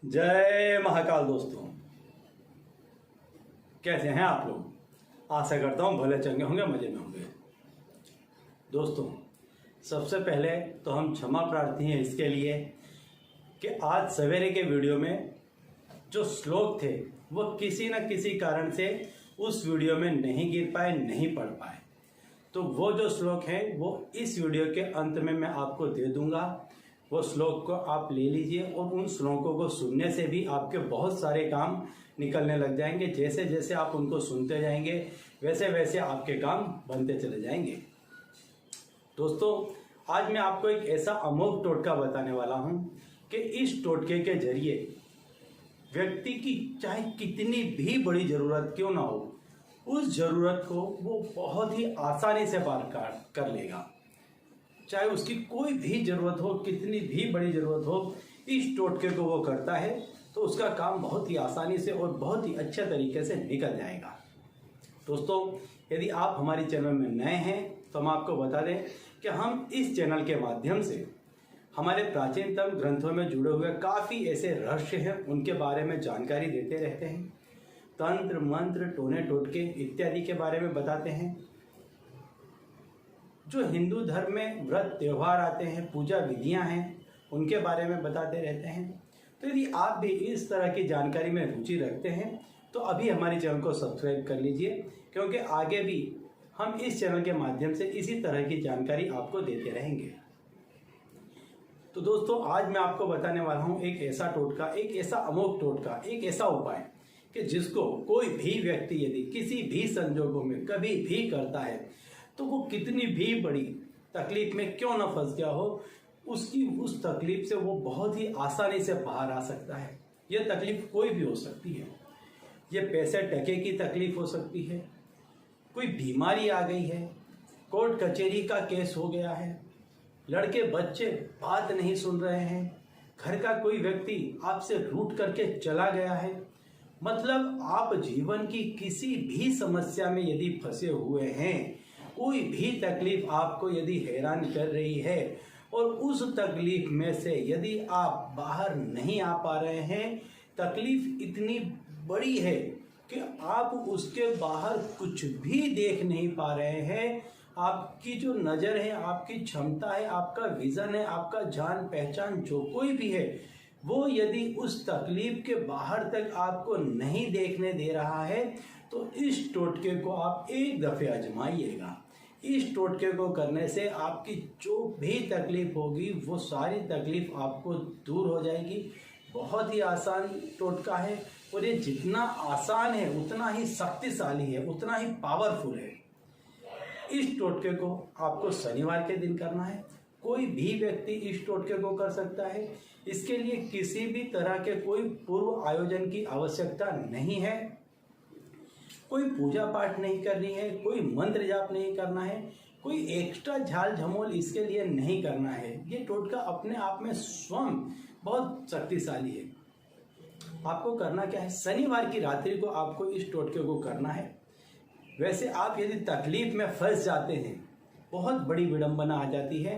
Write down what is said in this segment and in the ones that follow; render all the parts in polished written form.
जय महाकाल दोस्तों, कैसे हैं आप लोग। आशा करता हूं भले चंगे होंगे, मजे में होंगे। दोस्तों, सबसे पहले तो हम क्षमा प्रार्थी हैं इसके लिए कि आज सवेरे के वीडियो में जो श्लोक थे वो किसी न किसी कारण से उस वीडियो में नहीं गिर पाए, नहीं पढ़ पाए। तो वो जो श्लोक हैं वो इस वीडियो के अंत में मैं आपको दे दूंगा। वो श्लोक को आप ले लीजिए और उन श्लोकों को सुनने से भी आपके बहुत सारे काम निकलने लग जाएंगे। जैसे जैसे आप उनको सुनते जाएंगे वैसे वैसे आपके काम बनते चले जाएंगे। दोस्तों, आज मैं आपको एक ऐसा अमोघ टोटका बताने वाला हूं कि इस टोटके के जरिए व्यक्ति की चाहे कितनी भी बड़ी जरूरत क्यों ना हो, उस जरूरत को वो बहुत ही आसानी से पार कर लेगा। चाहे उसकी कोई भी जरूरत हो, कितनी भी बड़ी जरूरत हो, इस टोटके को वो करता है तो उसका काम बहुत ही आसानी से और बहुत ही अच्छे तरीके से निकल जाएगा। दोस्तों, यदि आप हमारे चैनल में नए हैं तो हम आपको बता दें कि हम इस चैनल के माध्यम से हमारे प्राचीनतम ग्रंथों में जुड़े हुए काफ़ी ऐसे रहस्य हैं, उनके बारे में जानकारी देते रहते हैं। तंत्र मंत्र, टोने टोटके इत्यादि के बारे में बताते हैं। जो हिंदू धर्म में व्रत त्यौहार आते हैं, पूजा विधियां हैं, उनके बारे में बताते रहते हैं। तो यदि आप भी इस तरह की जानकारी में रुचि रखते हैं तो अभी हमारे चैनल को सब्सक्राइब कर लीजिए, क्योंकि आगे भी हम इस चैनल के माध्यम से इसी तरह की जानकारी आपको देते रहेंगे। तो दोस्तों, आज मैं आपको बताने वाला हूँ एक ऐसा टोटका, एक ऐसा अमोघ टोटका, एक ऐसा उपाय कि जिसको कोई भी व्यक्ति यदि किसी भी संजोगों में कभी भी करता है तो वो कितनी भी बड़ी तकलीफ में क्यों ना फंस गया हो, उसकी उस तकलीफ से वो बहुत ही आसानी से बाहर आ सकता है। ये तकलीफ कोई भी हो सकती है। ये पैसे टके की तकलीफ हो सकती है, कोई बीमारी आ गई है, कोर्ट कचहरी का केस हो गया है, लड़के बच्चे बात नहीं सुन रहे हैं, घर का कोई व्यक्ति आपसे रूठ करके चला गया है। मतलब आप जीवन की किसी भी समस्या में यदि फंसे हुए हैं, कोई भी तकलीफ आपको यदि हैरान कर रही है और उस तकलीफ में से यदि आप बाहर नहीं आ पा रहे हैं, तकलीफ इतनी बड़ी है कि आप उसके बाहर कुछ भी देख नहीं पा रहे हैं, आपकी जो नज़र है, आपकी क्षमता है, आपका विज़न है, आपका जान पहचान जो कोई भी है, वो यदि उस तकलीफ के बाहर तक आपको नहीं देखने दे रहा है तो इस टोटके को आप एक दफ़े आजमाइएगा। इस टोटके को करने से आपकी जो भी तकलीफ होगी वो सारी तकलीफ आपको दूर हो जाएगी। बहुत ही आसान टोटका है और ये जितना आसान है उतना ही शक्तिशाली है, उतना ही पावरफुल है। इस टोटके को आपको शनिवार के दिन करना है। कोई भी व्यक्ति इस टोटके को कर सकता है। इसके लिए किसी भी तरह के कोई पूर्व आयोजन की आवश्यकता नहीं है, कोई पूजा पाठ नहीं करनी है, कोई मंत्र जाप नहीं करना है, कोई एक्स्ट्रा झाल झमोल इसके लिए नहीं करना है। ये टोटका अपने आप में स्वयं बहुत शक्तिशाली है। आपको करना क्या है, शनिवार की रात्रि को आपको इस टोटके को करना है। वैसे आप यदि तकलीफ में फंस जाते हैं, बहुत बड़ी विडंबना आ जाती है,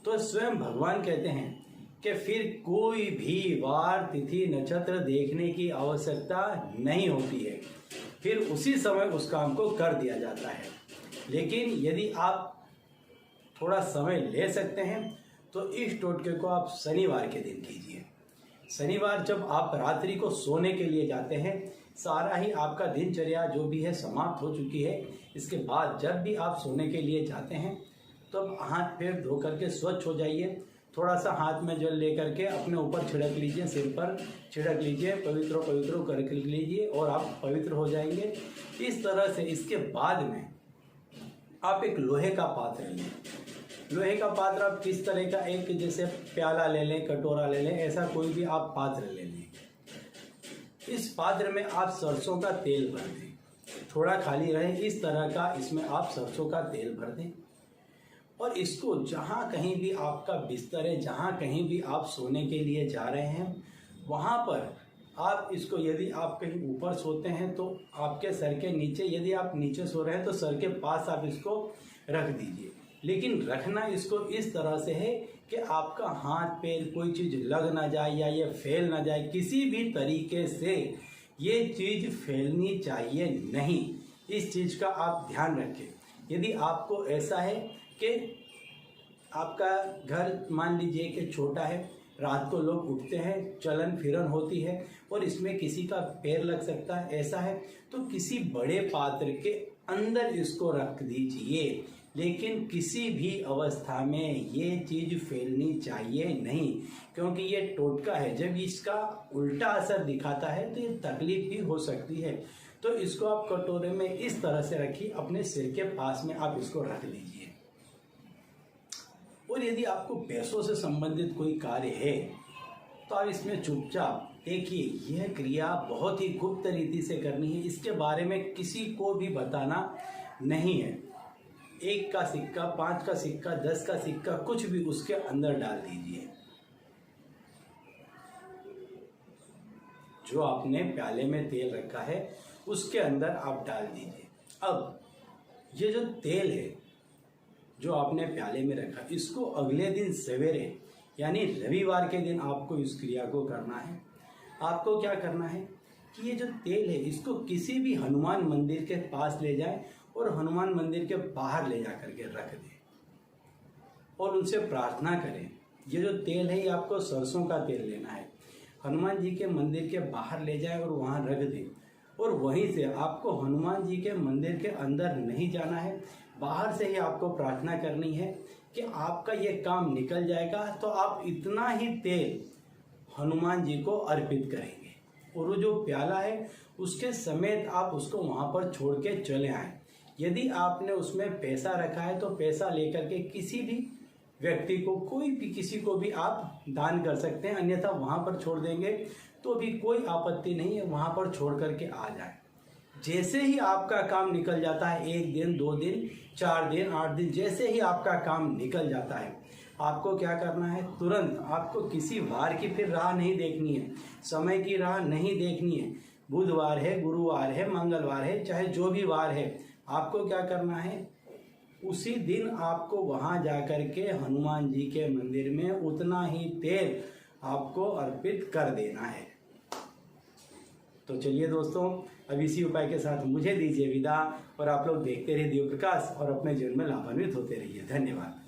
तो स्वयं भगवान कहते हैं कि फिर कोई भी वार तिथि नक्षत्र देखने की आवश्यकता नहीं होती है, फिर उसी समय उस काम को कर दिया जाता है। लेकिन यदि आप थोड़ा समय ले सकते हैं तो इस टोटके को आप शनिवार के दिन कीजिए। शनिवार जब आप रात्रि को सोने के लिए जाते हैं, सारा ही आपका दिनचर्या जो भी है समाप्त हो चुकी है, इसके बाद जब भी आप सोने के लिए जाते हैं तो हाथ पैर धो करके स्वच्छ हो जाइए। थोड़ा सा हाथ में जल लेकर के अपने ऊपर छिड़क लीजिए, सिर पर छिड़क लीजिए, पवित्र पवित्र कर लीजिए और आप पवित्र हो जाएंगे। इस तरह से इसके बाद में आप एक लोहे का पात्र लें। लोहे का पात्र आप किस तरह का, एक जैसे प्याला ले लें, कटोरा ले लें, ऐसा कोई भी आप पात्र ले लें। इस पात्र में आप सरसों का तेल भर दें, थोड़ा खाली रहे इस तरह का, इसमें आप सरसों का तेल भर दें और इसको जहाँ कहीं भी आपका बिस्तर है, जहाँ कहीं भी आप सोने के लिए जा रहे हैं, वहाँ पर आप इसको, यदि आप कहीं ऊपर सोते हैं तो आपके सर के नीचे, यदि आप नीचे सो रहे हैं तो सर के पास आप इसको रख दीजिए। लेकिन रखना इसको इस तरह से है कि आपका हाथ पैर कोई चीज़ लग ना जाए या ये फैल ना जाए, किसी भी तरीके से ये चीज़ फैलनी चाहिए नहीं। इस चीज़ का आप ध्यान रखें। यदि आपको ऐसा है कि आपका घर मान लीजिए कि छोटा है, रात को लोग उठते हैं, चलन फिरन होती है और इसमें किसी का पैर लग सकता है, ऐसा है तो किसी बड़े पात्र के अंदर इसको रख दीजिए। लेकिन किसी भी अवस्था में ये चीज़ फैलनी चाहिए नहीं, क्योंकि ये टोटका है। जब इसका उल्टा असर दिखाता है तो ये तकलीफ भी हो सकती है। तो इसको आप कटोरे में इस तरह से रखिए, अपने सिर के पास में आप इसको रख लीजिए। और यदि आपको पैसों से संबंधित कोई कार्य है तो आप इसमें चुपचाप देखिए, यह क्रिया बहुत ही गुप्त रीति से करनी है। इसके बारे में किसी को भी बताना नहीं है। 1 का सिक्का, 5 का सिक्का, 10 का सिक्का, कुछ भी उसके अंदर डाल दीजिए। जो आपने प्याले में तेल रखा है उसके अंदर आप डाल दीजिए। अब ये जो तेल है जो आपने प्याले में रखा, इसको अगले दिन सवेरे यानी रविवार के दिन आपको इस क्रिया को करना है। आपको क्या करना है कि ये जो तेल है इसको किसी भी हनुमान मंदिर के पास ले जाएं और हनुमान मंदिर के बाहर ले जा करके रख दें और उनसे प्रार्थना करें। ये जो तेल है ये आपको सरसों का तेल लेना है, हनुमान जी के मंदिर के बाहर ले जाएं और वहाँ रख दें। और वहीं से आपको हनुमान जी के मंदिर के अंदर नहीं जाना है, बाहर से ही आपको प्रार्थना करनी है कि आपका ये काम निकल जाएगा। तो आप इतना ही तेल हनुमान जी को अर्पित करेंगे और वो जो प्याला है उसके समेत आप उसको वहाँ पर छोड़ के चले आएँ। यदि आपने उसमें पैसा रखा है तो पैसा लेकर के किसी भी व्यक्ति को, कोई भी किसी को भी आप दान कर सकते हैं, अन्यथा वहाँ पर छोड़ देंगे तो भी कोई आपत्ति नहीं है, वहाँ पर छोड़ करके आ जाए। जैसे ही आपका काम निकल जाता है, 1 दिन, 2 दिन, 4 दिन, 8 दिन, जैसे ही आपका काम निकल जाता है, आपको क्या करना है, तुरंत आपको किसी वार की फिर राह नहीं देखनी है, समय की राह नहीं देखनी है। बुधवार है, गुरुवार है, मंगलवार है, चाहे जो भी वार है, आपको क्या करना है, उसी दिन आपको वहाँ जाकर के हनुमान जी के मंदिर में उतना ही तेल आपको अर्पित कर देना है। तो चलिए दोस्तों, अब इसी उपाय के साथ मुझे दीजिए विदा और आप लोग देखते रहिए दिव्य प्रकाश और अपने जीवन में लाभान्वित होते रहिए। धन्यवाद।